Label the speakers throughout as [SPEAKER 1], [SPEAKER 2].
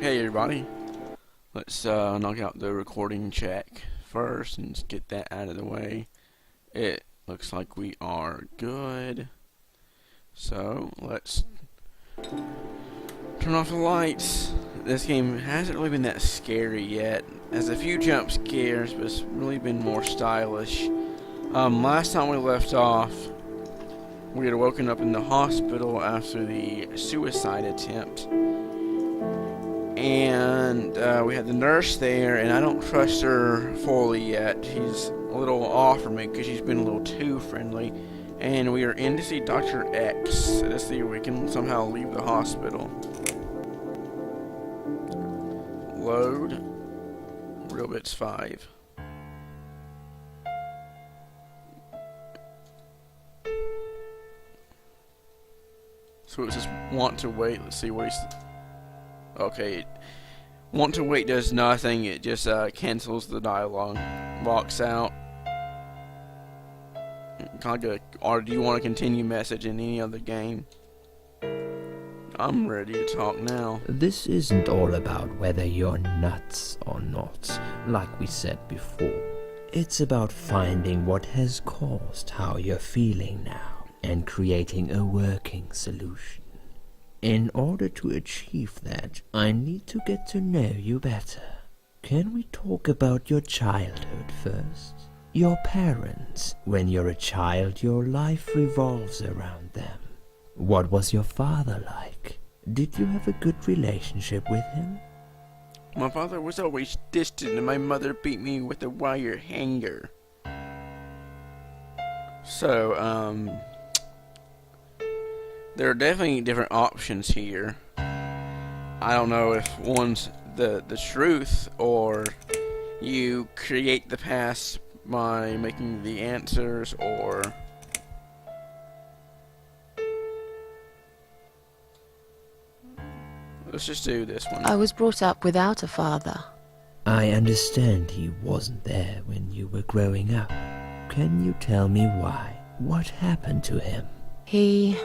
[SPEAKER 1] Hey everybody, let's knock out the recording check first and just get that out of the way. It looks like we are good, so let's turn off the lights. This game hasn't really been that scary yet. Has a few jump scares, but it's really been more stylish. Last time we left off, we had woken up in the hospital after the suicide attempt. And we had the nurse there, and I don't trust her fully yet. She's a little off for me because she's been a little too friendly. And we are in to see Dr. X to see if we can somehow leave the hospital. Load. Real bits 5. So it says want to wait. Let's see what he's... Okay, want to wait does nothing, it just cancels the dialogue, walks out. Or do you want to continue message in any other game? I'm ready to talk now.
[SPEAKER 2] This isn't all about whether you're nuts or not, like we said before. It's about finding what has caused how you're feeling now, and creating a working solution. In order to achieve that, I need to get to know you better. Can we talk about your childhood first? Your parents. When you're a child, your life revolves around them. What was your father like? Did you have a good relationship with him?
[SPEAKER 1] My father was always distant, and my mother beat me with a wire hanger. So, there are definitely different options here. I don't know if one's the truth, or you create the past by making the answers, or... Let's just do this one.
[SPEAKER 3] I was brought up without a father.
[SPEAKER 2] I understand he wasn't there when you were growing up. Can you tell me why? What happened to him?
[SPEAKER 3] He...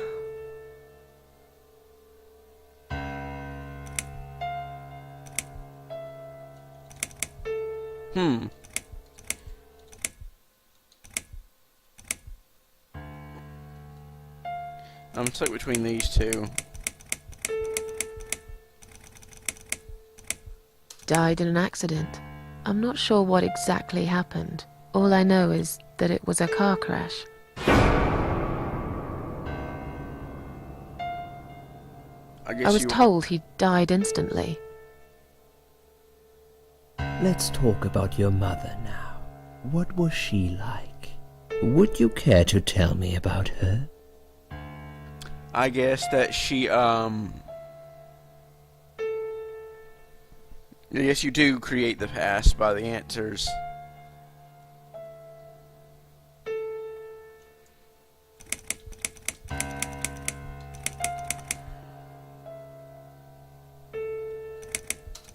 [SPEAKER 1] I'm stuck between these two.
[SPEAKER 3] died in an accident. I'm not sure what exactly happened. All I know is that it was a car crash. I was told he died instantly.
[SPEAKER 2] Let's talk about your mother now. What was she like? Would you care to tell me about her?
[SPEAKER 1] I guess that she, I guess you do create the past by the answers.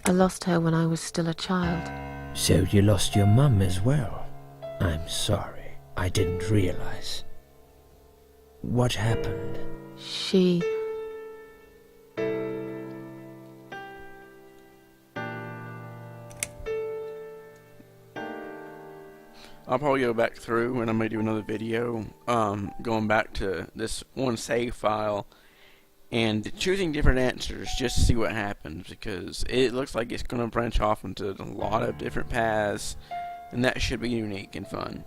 [SPEAKER 3] I lost her when I was still a child.
[SPEAKER 2] So you lost your mum as well? I'm sorry, I didn't realize. What happened?
[SPEAKER 3] She...
[SPEAKER 1] I'll probably go back through and I may do another video going back to this one save file and choosing different answers just to see what happens, because it looks like it's going to branch off into a lot of different paths, and that should be unique and fun.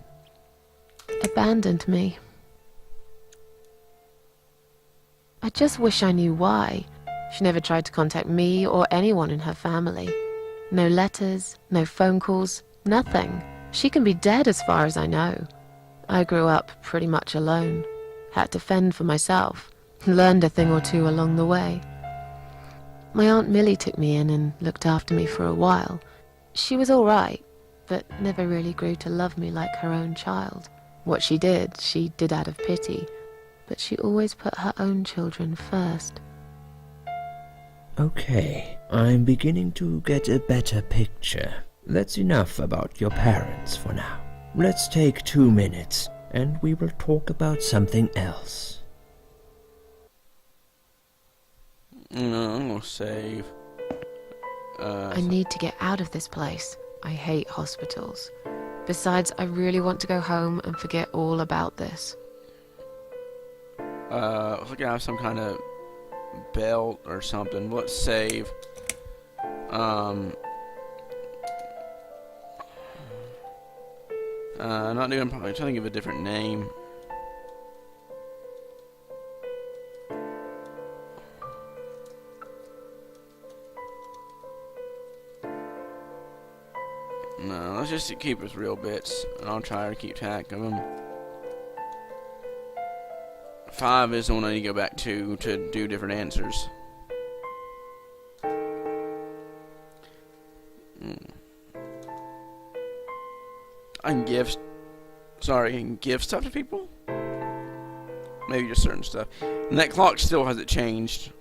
[SPEAKER 3] abandoned me. I just wish I knew why. She never tried to contact me or anyone in her family. No letters, no phone calls, nothing. She can be dead as far as I know. I grew up pretty much alone. Had to fend for myself. Learned a thing or two along the way. My Aunt Millie took me in and looked after me for a while. She was all right. but never really grew to love me like her own child. What she did out of pity, but she always put her own children first.
[SPEAKER 2] Okay, I'm beginning to get a better picture. That's enough about your parents for now. Let's take 2 minutes, and we will talk about something else.
[SPEAKER 1] No, I'm gonna save.
[SPEAKER 3] I need to get out of this place. I hate hospitals. Besides, I really want to go home and forget all about this.
[SPEAKER 1] Looks like I have some kind of belt or something. Let's save. Not doing. Probably trying to give a different name. No, let's just keep with real bits, and I'll try to keep track of them. 5 is the one I need to go back to do different answers. I can give stuff to people? Maybe just certain stuff. And that clock still hasn't changed.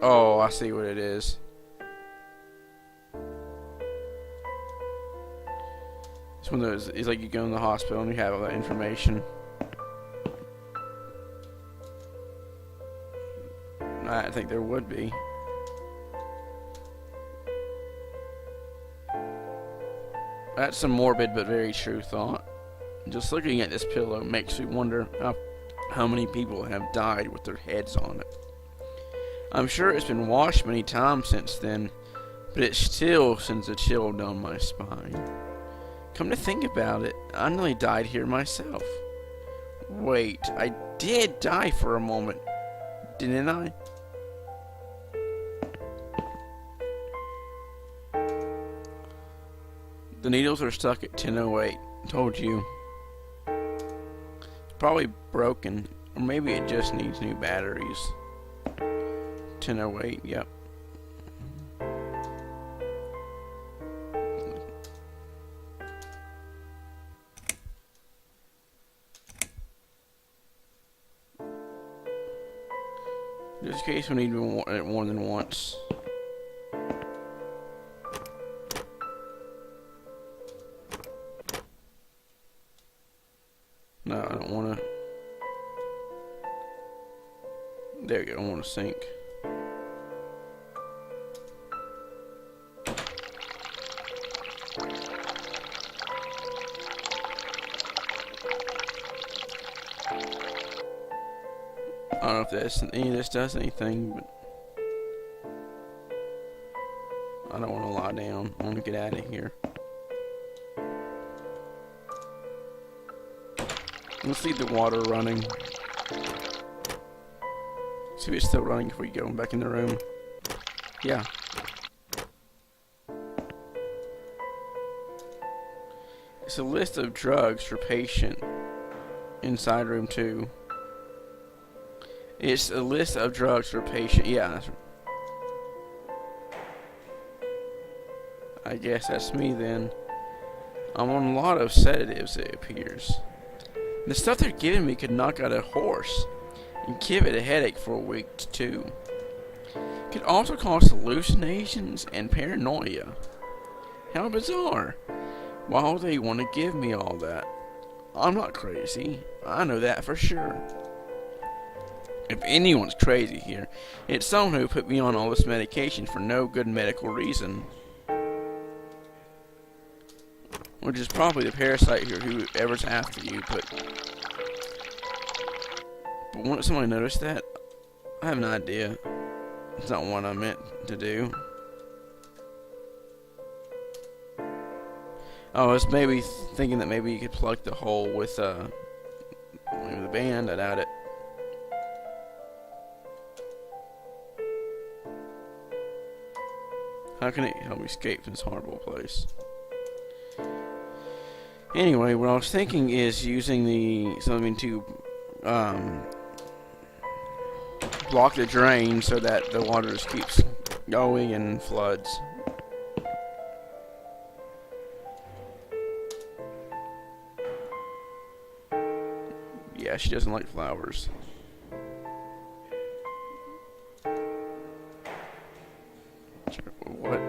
[SPEAKER 1] Oh, I see what it is. It's one of those, it's like you go in the hospital and you have all that information. I think there would be. That's a morbid but very true thought. Just looking at this pillow makes me wonder how many people have died with their heads on it. I'm sure it's been washed many times since then, but it still sends a chill down my spine. Come to think about it, I nearly died here myself. Wait, I did die for a moment, didn't I? The needles are stuck at 10:08. Told you. It's probably broken, or maybe it just needs new batteries. 10:08, yep. Just in case we need it more than once. No, I don't want to. There you go, I want to sink. I don't know if any of this does anything, but I don't want to lie down. I want to get out of here. Let's leave the water running. See if it's still running before we go back in the room. Yeah. It's a list of drugs for patient inside room 2. It's a list of drugs for patient. Yeah, that's right. I guess that's me then. I'm on a lot of sedatives, it appears. The stuff they're giving me could knock out a horse and give it a headache for a week too. Could also cause hallucinations and paranoia. How bizarre. Why would they want to give me all that? I'm not crazy. I know that for sure. If anyone's crazy here, it's someone who put me on all this medication for no good medical reason. Which is probably the parasite here, whoever's after you, but won't somebody notice that? I have no idea. It's not what I meant to do. I was maybe thinking that maybe you could plug the hole with maybe the band. I doubt it. How can it help me escape from this horrible place? Anyway, what I was thinking is using something to block the drain so that the water just keeps going and floods. Yeah, she doesn't like flowers. What?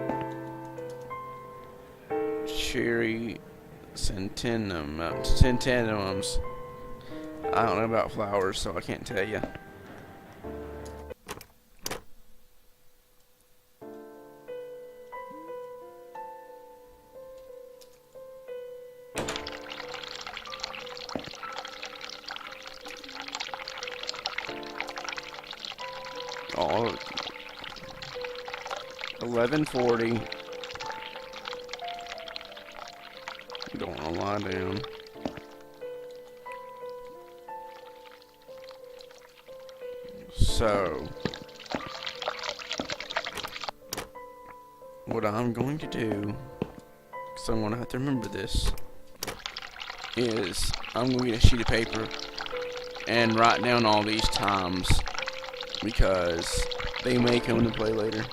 [SPEAKER 1] Cherry centennials. I don't know about flowers, so I can't tell you. Oh, 11:40. Don't want to lie down. So, what I'm going to do, because I'm going to have to remember this, is I'm going to get a sheet of paper and write down all these times, because they may come into play later.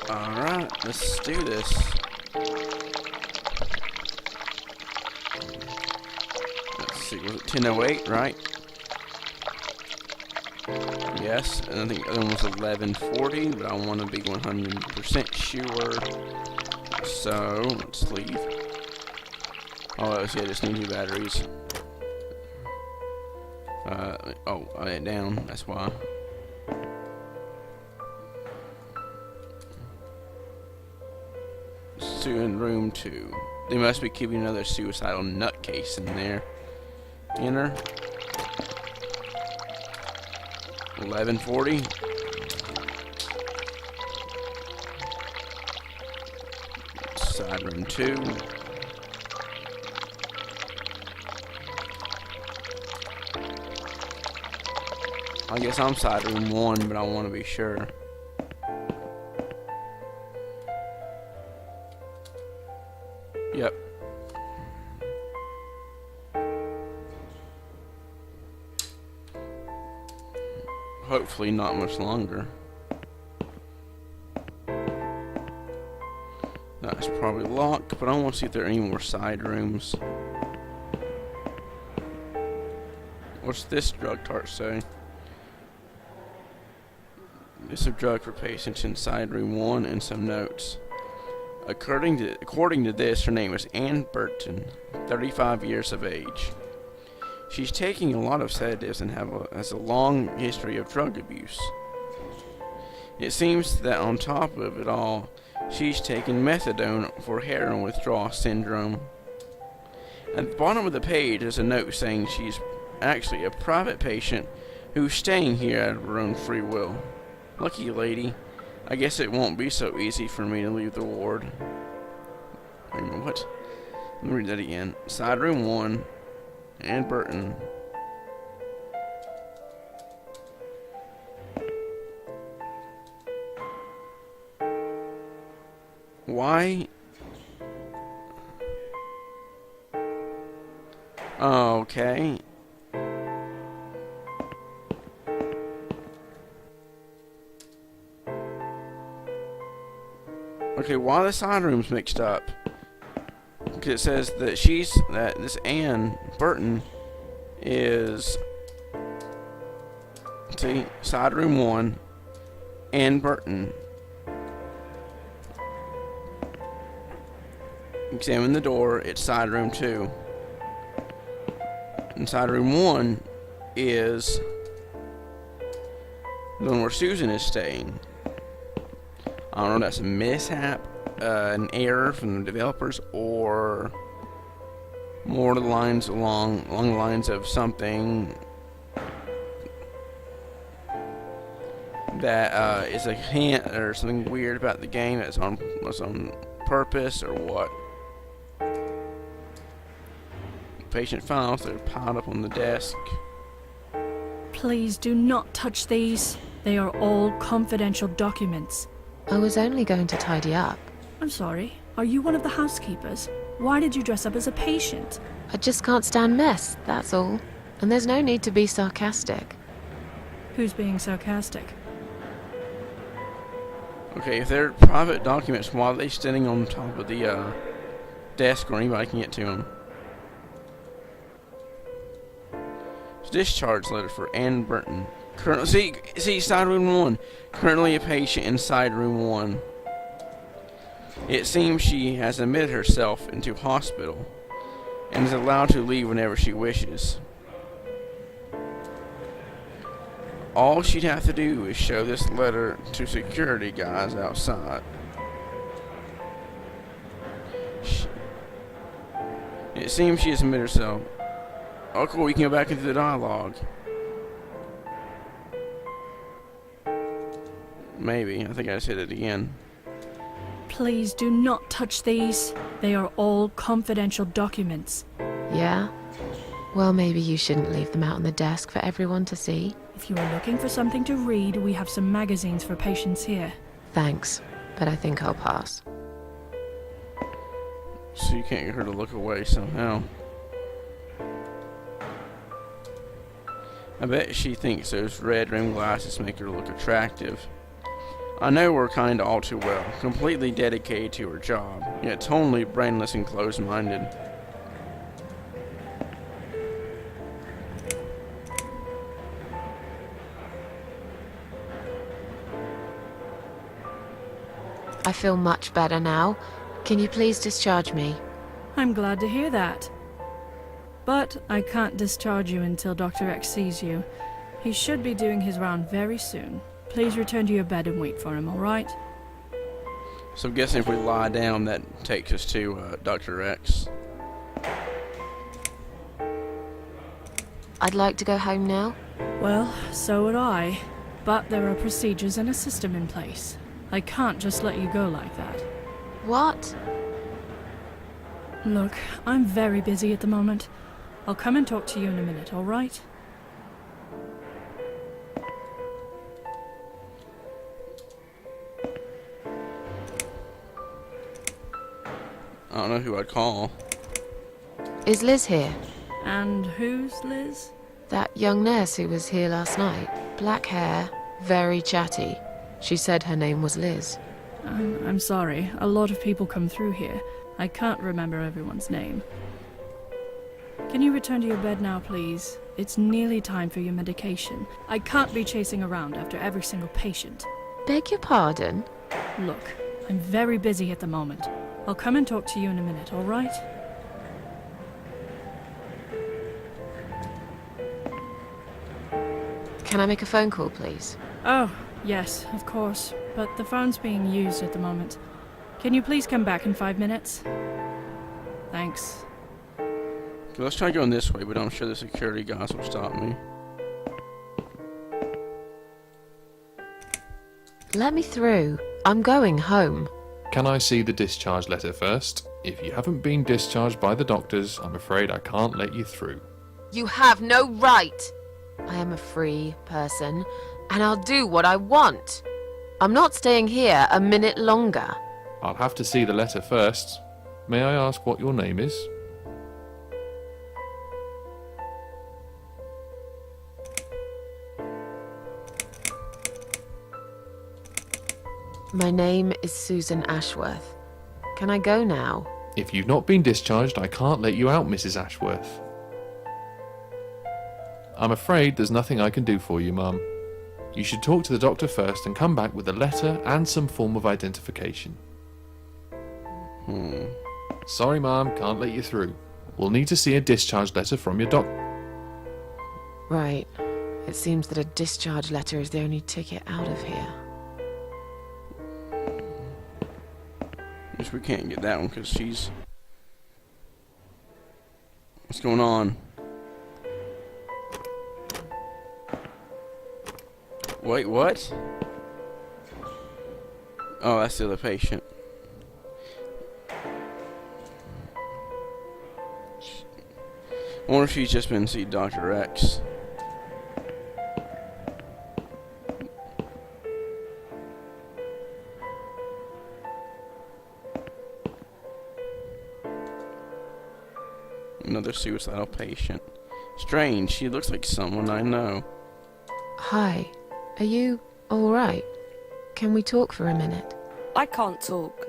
[SPEAKER 1] Alright, let's do this. Let's see, was it 10:08, right? Yes, and I think the other one was 11:40, but I want to be 100% sure. So, let's leave. Oh, yeah, I just need 2 batteries. Oh, I let it down, that's why. Sue in room 2. They must be keeping another suicidal nutcase in there. Enter. 11:40. Side room 2. I guess I'm side room 1, but I want to be sure. Yep. Hopefully not much longer. That's probably locked, but I want to see if there are any more side rooms. What's this drug tart say? This is a drug for patients in side room 1 and some notes. According to this, her name is Ann Burton, 35 years of age. She's taking a lot of sedatives and has a long history of drug abuse. It seems that on top of it all, she's taken methadone for heroin withdrawal syndrome. At the bottom of the page is a note saying she's actually a private patient who's staying here out of her own free will. Lucky lady. I guess it won't be so easy for me to leave the ward. Wait a minute, what? Let me read that again. Side room 1, Ann Burton. Why? Okay. Okay, why are the side rooms mixed up? Because it says that this Ann Burton is, see, side room 1, Ann Burton. Examine the door, it's side room 2. And side room 1 is the one where Susan is staying. I don't know if that's a mishap, an error from the developers, or more along the lines of something that is a hint or something weird about the game that's on purpose or what. patient files that are piled up on the desk.
[SPEAKER 4] Please do not touch these. They are all confidential documents.
[SPEAKER 3] I was only going to tidy up.
[SPEAKER 4] I'm sorry. Are you one of the housekeepers? Why did you dress up as a patient?
[SPEAKER 3] I just can't stand mess, that's all. And there's no need to be sarcastic.
[SPEAKER 4] Who's being sarcastic?
[SPEAKER 1] Okay, if they're private documents, why are they standing on top of the desk where anybody can get to them? It's a discharge letter for Ann Burton. See, side room 1. Currently a patient inside room 1. It seems she has admitted herself into hospital and is allowed to leave whenever she wishes. All she'd have to do is show this letter to security guys outside. It seems she has admitted herself. Oh, cool, we can go back into the dialogue. Maybe. I think I just hit it again.
[SPEAKER 4] Please do not touch these. They are all confidential documents.
[SPEAKER 3] Yeah? Well, maybe you shouldn't leave them out on the desk for everyone to see.
[SPEAKER 4] If you are looking for something to read, we have some magazines for patients here.
[SPEAKER 3] Thanks, but I think I'll pass.
[SPEAKER 1] So you can't get her to look away somehow. I bet she thinks those red rimmed glasses make her look attractive. I know her kinda all too well, completely dedicated to her job, yet totally brainless and closed-minded.
[SPEAKER 3] I feel much better now. Can you please discharge me?
[SPEAKER 4] I'm glad to hear that. But I can't discharge you until Dr. X sees you. He should be doing his round very soon. Please return to your bed and wait for him, all right?
[SPEAKER 1] So I'm guessing if we lie down, that takes us to Dr. X.
[SPEAKER 3] I'd like to go home now.
[SPEAKER 4] Well, so would I. But there are procedures and a system in place. I can't just let you go like that.
[SPEAKER 3] What?
[SPEAKER 4] Look, I'm very busy at the moment. I'll come and talk to you in a minute, all right?
[SPEAKER 1] I don't know who I'd call.
[SPEAKER 3] Is Liz here?
[SPEAKER 4] And who's Liz?
[SPEAKER 3] That young nurse who was here last night. Black hair, very chatty. She said her name was Liz.
[SPEAKER 4] I'm sorry. A lot of people come through here. I can't remember everyone's name. Can you return to your bed now, please? It's nearly time for your medication. I can't be chasing around after every single patient.
[SPEAKER 3] Beg your pardon?
[SPEAKER 4] Look, I'm very busy at the moment. I'll come and talk to you in a minute, all right?
[SPEAKER 3] Can I make a phone call, please?
[SPEAKER 4] Oh, yes, of course. But the phone's being used at the moment. Can you please come back in 5 minutes? Thanks.
[SPEAKER 1] Okay, let's try going this way, but I'm sure the security guys will stop me.
[SPEAKER 3] Let me through. I'm going home.
[SPEAKER 5] Can I see the discharge letter first? If you haven't been discharged by the doctors, I'm afraid I can't let you through.
[SPEAKER 3] You have no right. I am a free person, and I'll do what I want. I'm not staying here a minute longer.
[SPEAKER 5] I'll have to see the letter first. May I ask what your name is?
[SPEAKER 3] My name is Susan Ashworth. Can I go now?
[SPEAKER 5] If you've not been discharged, I can't let you out, Mrs. Ashworth. I'm afraid there's nothing I can do for you, Mum. You should talk to the doctor first and come back with a letter and some form of identification. Sorry, Mum, can't let you through. We'll need to see a discharge letter from your doctor.
[SPEAKER 3] Right. It seems that a discharge letter is the only ticket out of here.
[SPEAKER 1] Guess we can't get that one because she's... What's going on? Wait, what? Oh, that's the other patient. I wonder if she's just been to see Dr. X. Another suicidal patient. Strange, she looks like someone I know.
[SPEAKER 3] Hi. Are you alright? Can we talk for a minute?
[SPEAKER 6] I can't talk.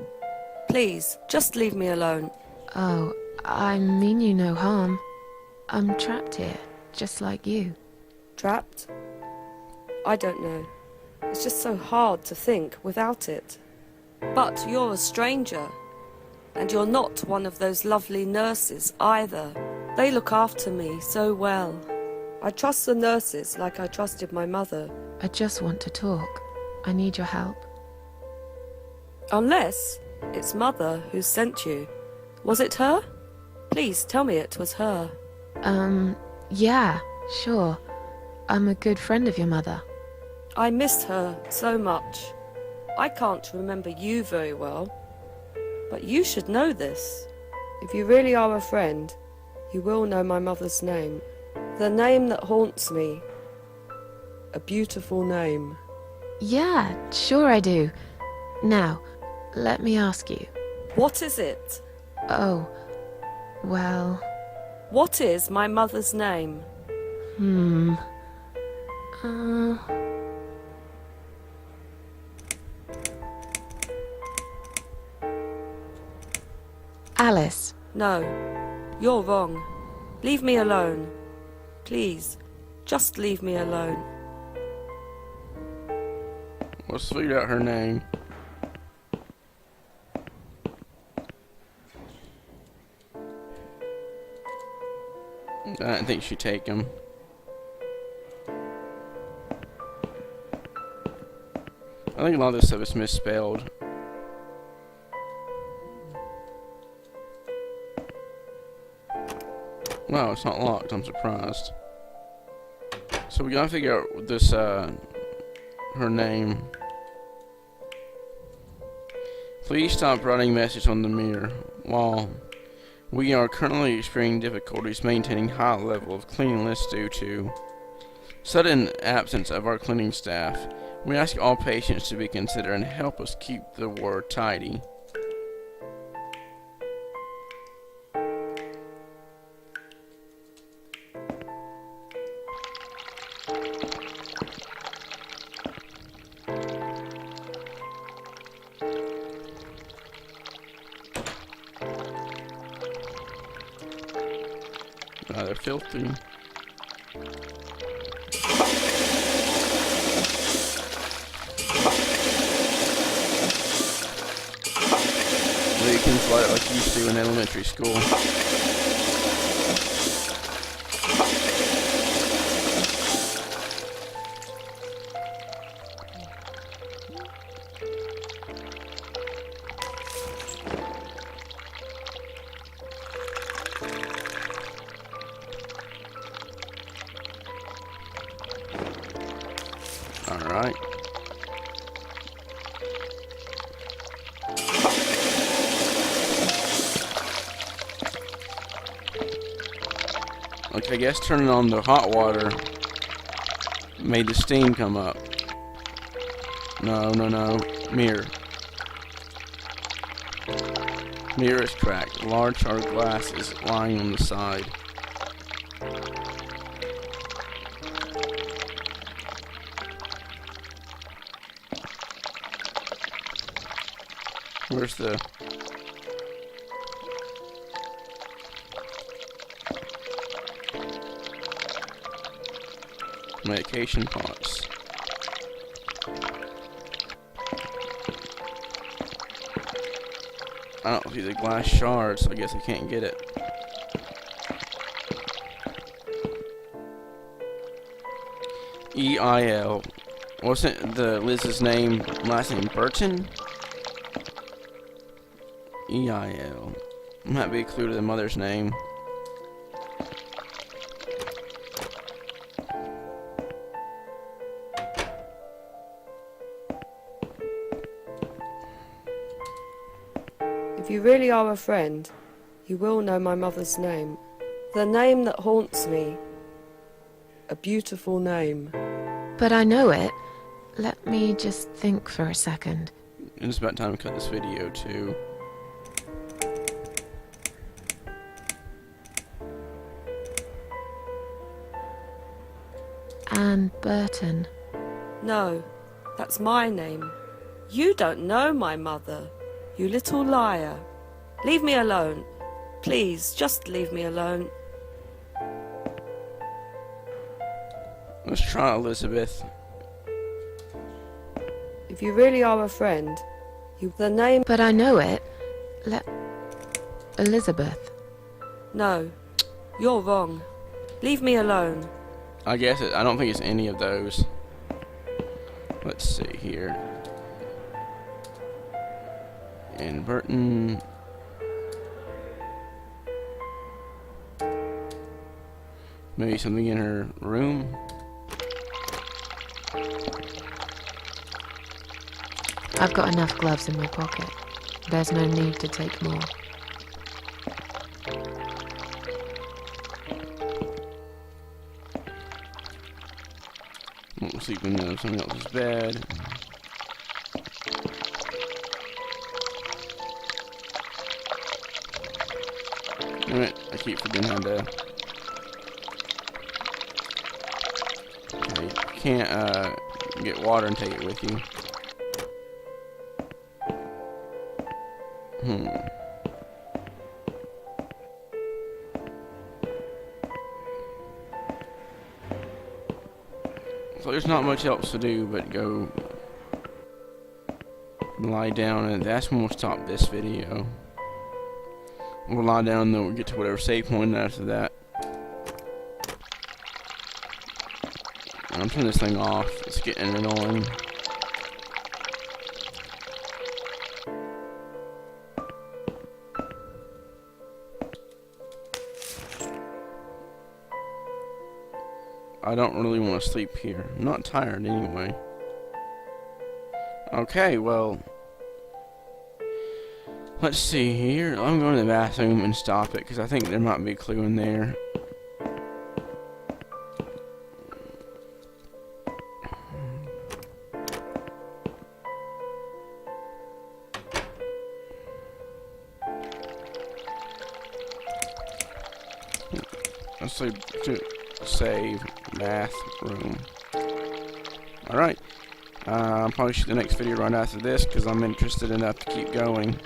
[SPEAKER 6] Please, just leave me alone.
[SPEAKER 3] Oh, I mean you no harm. I'm trapped here, just like you.
[SPEAKER 6] Trapped? I don't know. It's just so hard to think without it. But you're a stranger. And you're not one of those lovely nurses either. They look after me so well. I trust the nurses like I trusted my mother.
[SPEAKER 3] I just want to talk. I need your help.
[SPEAKER 6] Unless it's Mother who sent you. Was it her? Please tell me it was her.
[SPEAKER 3] Yeah, sure. I'm a good friend of your mother.
[SPEAKER 6] I missed her so much. I can't remember you very well. But you should know this. If you really are a friend, you will know my mother's name. The name that haunts me. A beautiful name.
[SPEAKER 3] Yeah, sure I do. Now, let me ask you.
[SPEAKER 6] What is it?
[SPEAKER 3] Oh, well...
[SPEAKER 6] What is my mother's name?
[SPEAKER 3] Alice.
[SPEAKER 6] No, you're wrong. Leave me alone. Please, just leave me alone.
[SPEAKER 1] Let's figure out her name. I didn't think she'd take him. I think a lot of this stuff is misspelled. Wow, it's not locked. I'm surprised. So we gotta figure out this, her name. Please stop writing messages on the mirror. While we are currently experiencing difficulties maintaining high level of cleanliness due to sudden absence of our cleaning staff, we ask all patients to be considerate and help us keep the ward tidy. They're filthy. Well, you can fly it like you used to in elementary school. Alright. Okay, I guess turning on the hot water made the steam come up. No. Mirror. Mirror is cracked. A large shard of glass is lying on the side. Where's the... medication pots? I don't see the glass shards, so I guess I can't get it. E-I-L. Wasn't the Liz's name, last name Burton? E-I-L. Might be a clue to the mother's name.
[SPEAKER 6] If you really are a friend, you will know my mother's name. The name that haunts me. A beautiful name.
[SPEAKER 3] But I know it. Let me just think for a second.
[SPEAKER 1] And it's about time to cut this video too.
[SPEAKER 3] Anne Burton.
[SPEAKER 6] No, that's my name. You don't know my mother, you little liar. Leave me alone. Please, just leave me alone.
[SPEAKER 1] Let's try Elizabeth.
[SPEAKER 6] If you really are a friend, the name...
[SPEAKER 3] But I know it. Elizabeth.
[SPEAKER 6] No, you're wrong. Leave me alone.
[SPEAKER 1] I don't think it's any of those. Let's see here. And Burton. Maybe something in her room.
[SPEAKER 3] I've got enough gloves in my pocket. There's no need to take more.
[SPEAKER 1] Sleeping in someone else's bed. Damn it, I keep forgetting how to... Okay, you can't get water and take it with you. So there's not much else to do but go lie down, and that's when we'll stop this video. We'll lie down and then we'll get to whatever save point after that. I'm turning this thing off. It's getting annoying. I don't really want to sleep here. I'm not tired anyway. Okay, well, let's see here. I'm going to the bathroom and stop it because I think there might be a clue in there. Let's see. Save bathroom. Alright. I'll probably shoot the next video right after this because I'm interested enough to keep going.